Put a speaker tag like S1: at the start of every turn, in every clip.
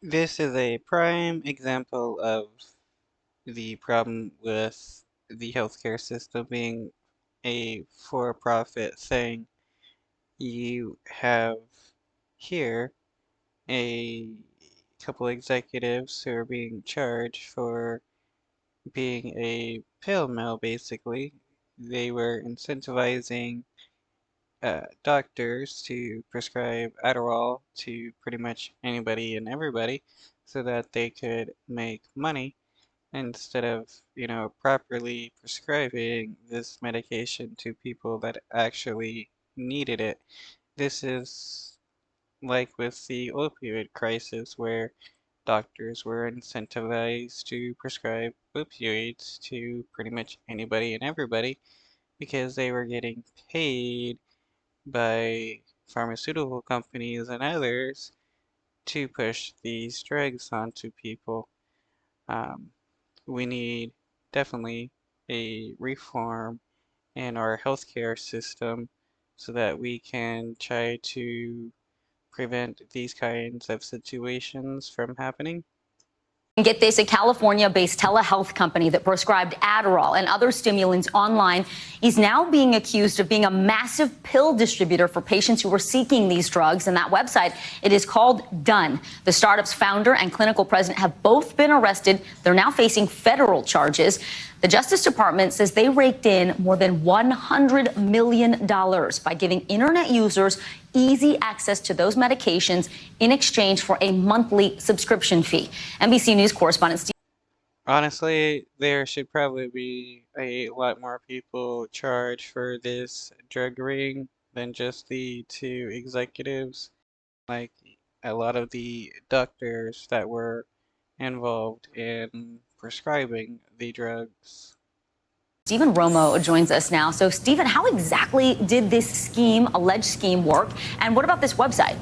S1: This is a prime example of the problem with the healthcare system being a for-profit thing. You have here a couple executives who are being charged for being a pill mill, basically. They were incentivizing doctors to prescribe Adderall to pretty much anybody and everybody so that they could make money instead of, properly prescribing this medication to people that actually needed it. This is like with the opioid crisis, where doctors were incentivized to prescribe opioids to pretty much anybody and everybody because they were getting paid by pharmaceutical companies and others to push these drugs onto people. Um, we need definitely a reform in our healthcare system so that we can try to prevent these kinds of situations from happening.
S2: And get this, a California-based telehealth company that prescribed Adderall and other stimulants online is now being accused of being a massive pill distributor for patients who were seeking these drugs. And that website, it is called Done. The startup's founder and clinical president have both been arrested. They're now facing federal charges. The Justice Department says they raked in more than $100 million by giving internet users easy access to those medications in exchange for a monthly subscription fee. NBC News correspondent Steve.
S1: Honestly, there should probably be a lot more people charged for this drug ring than just the two executives. Like a lot of the doctors that were involved in prescribing the drugs.
S2: Stephen Romo joins us now. So, Stephen, how exactly did this scheme, alleged scheme, work? And what about this website?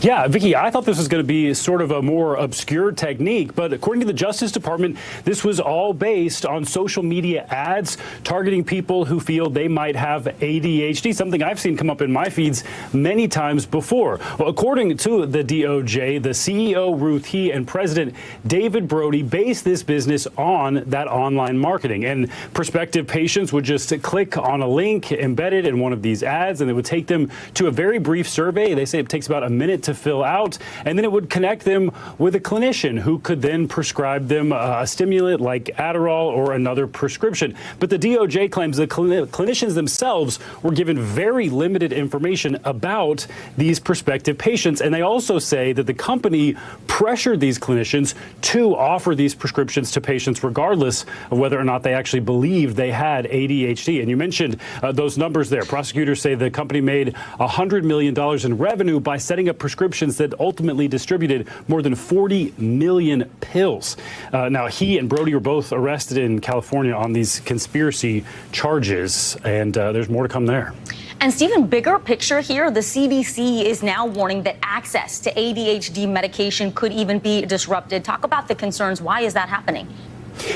S3: Yeah, Vicky, I thought this was going to be sort of a more obscure technique, but according to the Justice Department, this was all based on social media ads targeting people who feel they might have ADHD, something I've seen come up in my feeds many times before. Well, according to the DOJ, the CEO, Ruth He, and President David Brody based this business on that online marketing. And prospective patients would just click on a link embedded in one of these ads, and it would take them to a very brief survey. They say it takes about a minute to fill out, and then it would connect them with a clinician who could then prescribe them a stimulant like Adderall or another prescription. But the DOJ claims the clinicians themselves were given very limited information about these prospective patients, and they also say that the company pressured these clinicians to offer these prescriptions to patients regardless of whether or not they actually believed they had ADHD. And you mentioned those numbers there. Prosecutors say the company made $100 million in revenue by setting up prescriptions that ultimately distributed more than 40 million pills. Now, he and Brody were both arrested in California on these conspiracy charges, and there's more to come there.
S2: And Stephen, bigger picture here, the CDC is now warning that access to ADHD medication could even be disrupted. Talk about the concerns. Why is that happening?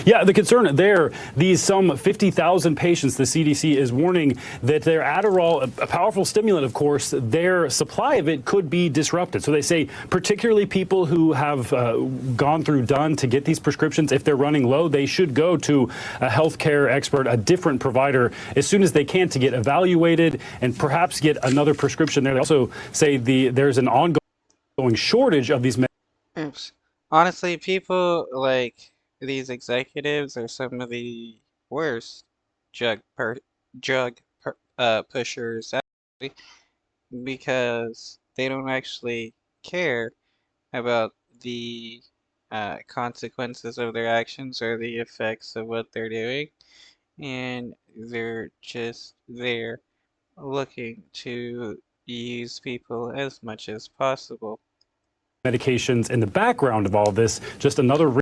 S3: Yeah, the concern there, these some 50,000 patients, the CDC is warning that their Adderall, a powerful stimulant, of course, their supply of it could be disrupted. So they say particularly people who have gone through Done to get these prescriptions, if they're running low, they should go to a healthcare expert, a different provider, as soon as they can to get evaluated and perhaps get another prescription there. They also say there's an ongoing shortage of these
S1: Oops. Honestly, people like these executives are some of the worst drug per drug pushers actually, because they don't actually care about the consequences of their actions or the effects of what they're doing, and they're just there looking to use people as much as possible.
S3: medications in the background of all this, just another